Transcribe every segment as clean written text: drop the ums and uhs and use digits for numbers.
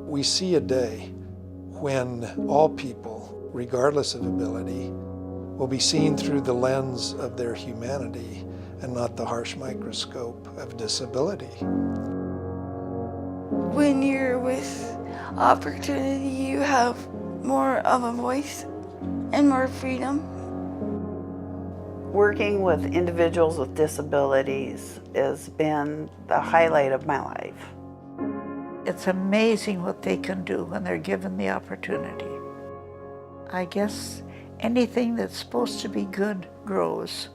We see a day when all people, regardless of ability, will be seen through the lens of their humanity and not the harsh microscope of disability. When you're with opportunity, you have more of a voice and more freedom. Working with individuals with disabilities has been the highlight of my life. It's amazing what they can do when they're given the opportunity. I guess anything that's supposed to be good grows.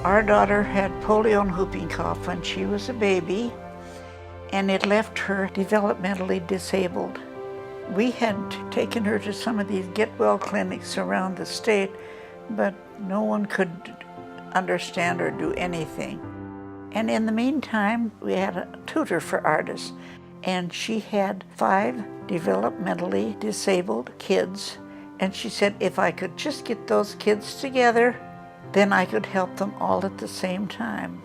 Our daughter had polio and whooping cough when she was a baby, and it left her developmentally disabled. We had taken her to some of these get-well clinics around the state, but no one could understand or do anything. And in the meantime, we had a tutor for artists, and she had 5 developmentally disabled kids, and she said if I could just get those kids together, then I could help them all at the same time.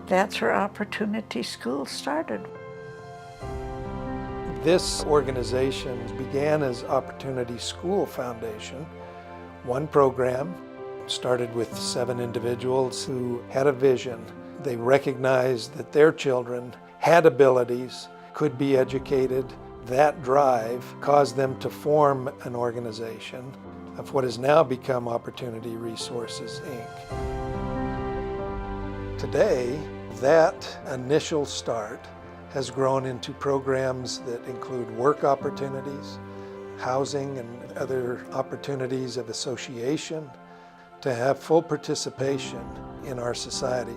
That's where Opportunity School started. This organization began as Opportunity School Foundation. One program started with 7 individuals who had a vision. They recognized that their children had abilities, could be educated. That drive caused them to form an organization of what has now become Opportunity Resources, Inc. Today, that initial start has grown into programs that include work opportunities, housing and other opportunities of association, to have full participation in our society.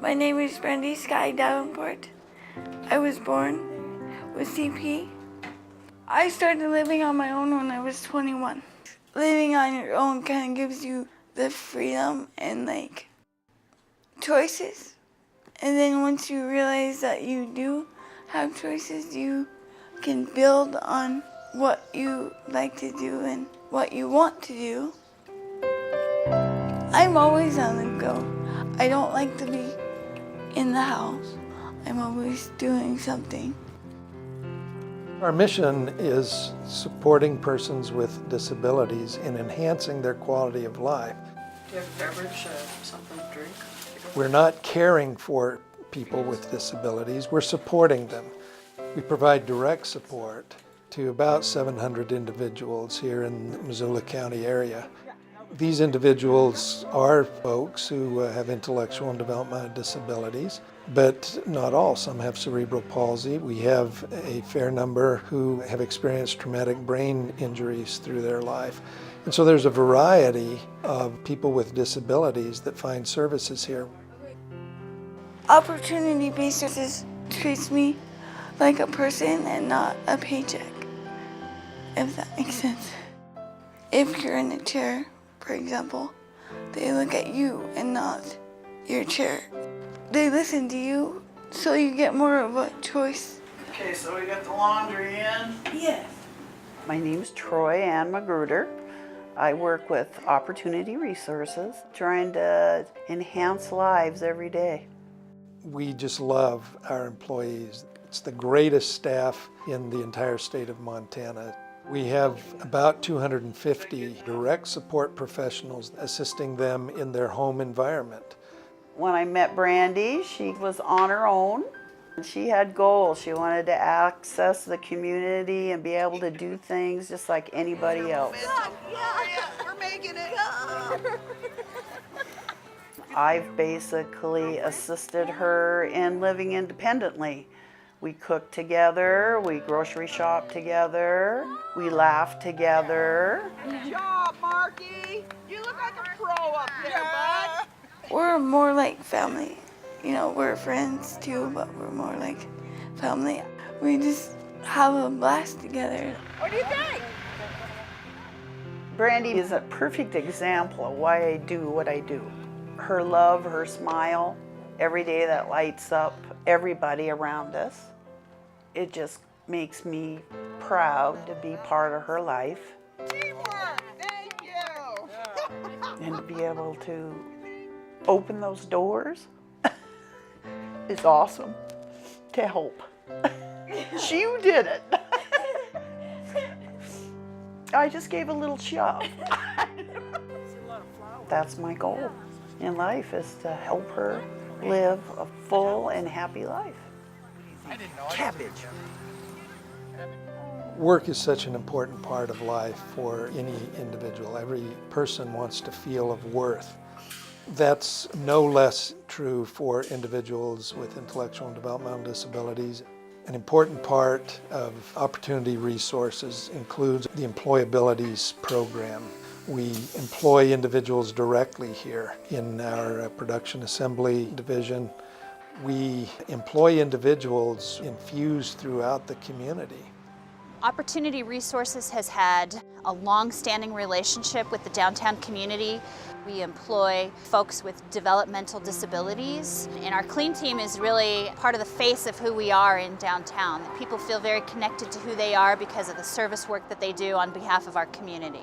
My name is Brandy Sky Davenport. I was born with CP. I started living on my own when I was 21. Living on your own kind of gives you the freedom and choices. And then once you realize that you do have choices, you can build on what you like to do and what you want to do. I'm always on the go. I don't like to be in the house. I'm always doing something. Our mission is supporting persons with disabilities in enhancing their quality of life. Do you have a beverage, something to drink? We're not caring for people with disabilities, we're supporting them. We provide direct support to about 700 individuals here in the Missoula County area. These individuals are folks who have intellectual and developmental disabilities, but not all. Some have cerebral palsy. We have a fair number who have experienced traumatic brain injuries through their life. And so there's a variety of people with disabilities that find services here. Opportunity-based services treats me like a person and not a paycheck, if that makes sense. If you're in a chair, for example, they look at you and not your chair. They listen to you, so you get more of a choice. Okay, so we got the laundry in. Yes. My name's Troy Ann Magruder. I work with Opportunity Resources, trying to enhance lives every day. We just love our employees. It's the greatest staff in the entire state of Montana. We have about 250 direct support professionals assisting them in their home environment. When I met Brandy, she was on her own. She had goals. She wanted to access the community and be able to do things just like anybody else. Yeah, we're making it. I've basically assisted her in living independently. We cook together, we grocery shop together, we laugh together. Good job, Marky. You look like a pro up there, bud. We're more like family. You know, we're friends too, but we're more like family. We just have a blast together. What do you think? Brandy is a perfect example of why I do what I do. Her love, her smile, every day that lights up everybody around us. It just makes me proud to be part of her life. Teamwork. Thank you. And to be able to open those doors is awesome. To help. You did it. I just gave a little shove. That's my goal in life, is to help her live a full and happy life. Cabbage. Work is such an important part of life for any individual. Every person wants to feel of worth. That's no less true for individuals with intellectual and developmental disabilities. An important part of Opportunity Resources includes the Employabilities program. We employ individuals directly here in our production assembly division. We employ individuals infused throughout the community. Opportunity Resources has had a long-standing relationship with the downtown community. We employ folks with developmental disabilities, and our clean team is really part of the face of who we are in downtown. People feel very connected to who they are because of the service work that they do on behalf of our community.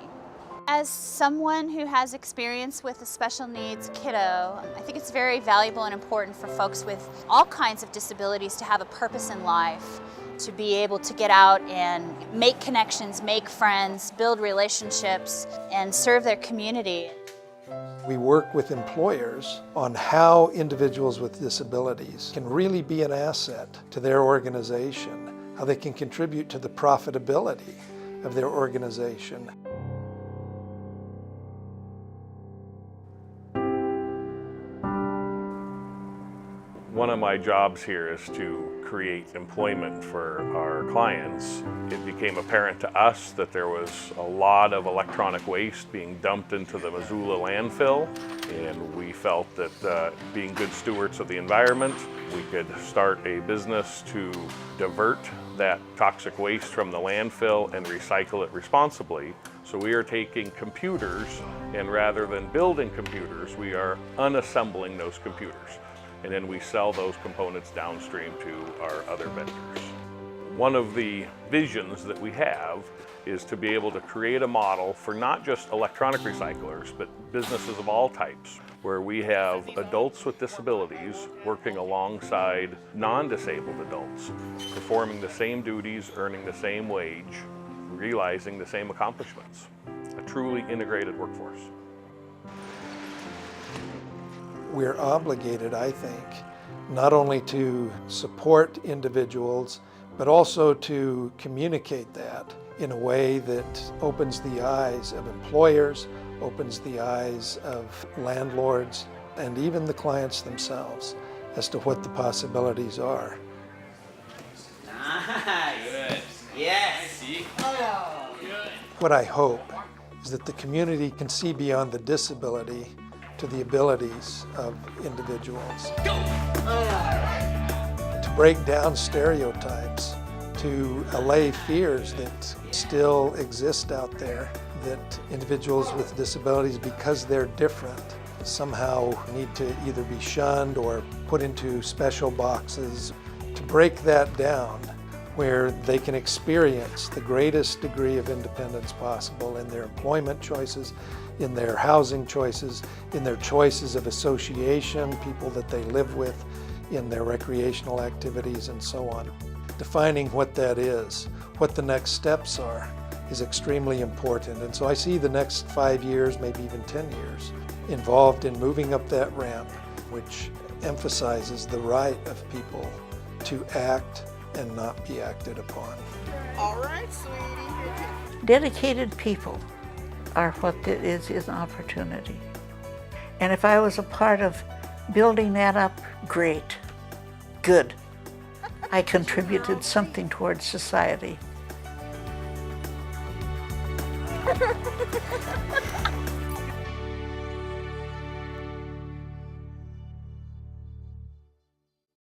As someone who has experience with a special needs kiddo, I think it's very valuable and important for folks with all kinds of disabilities to have a purpose in life, to be able to get out and make connections, make friends, build relationships, and serve their community. We work with employers on how individuals with disabilities can really be an asset to their organization, how they can contribute to the profitability of their organization. One of my jobs here is to create employment for our clients. It became apparent to us that there was a lot of electronic waste being dumped into the Missoula landfill, and we felt that being good stewards of the environment, we could start a business to divert that toxic waste from the landfill and recycle it responsibly. So we are taking computers, and rather than building computers, we are unassembling those computers. And then we sell those components downstream to our other vendors. One of the visions that we have is to be able to create a model for not just electronic recyclers, but businesses of all types, where we have adults with disabilities working alongside non-disabled adults, performing the same duties, earning the same wage, realizing the same accomplishments. A truly integrated workforce. We're obligated, I think, not only to support individuals, but also to communicate that in a way that opens the eyes of employers, opens the eyes of landlords, and even the clients themselves as to what the possibilities are. Good. Yes. Good. What I hope is that the community can see beyond the disability to the abilities of individuals. To break down stereotypes, to allay fears that still exist out there, that individuals with disabilities, because they're different, somehow need to either be shunned or put into special boxes. To break that down, where they can experience the greatest degree of independence possible in their employment choices, in their housing choices, in their choices of association, people that they live with, in their recreational activities, and so on. Defining what that is, what the next steps are, is extremely important. And so I see the next 5 years, maybe even 10 years, involved in moving up that ramp, which emphasizes the right of people to act and not be acted upon. All right, sweetie. Dedicated people are what it is an opportunity. And if I was a part of building that up, great, good. I contributed something towards society.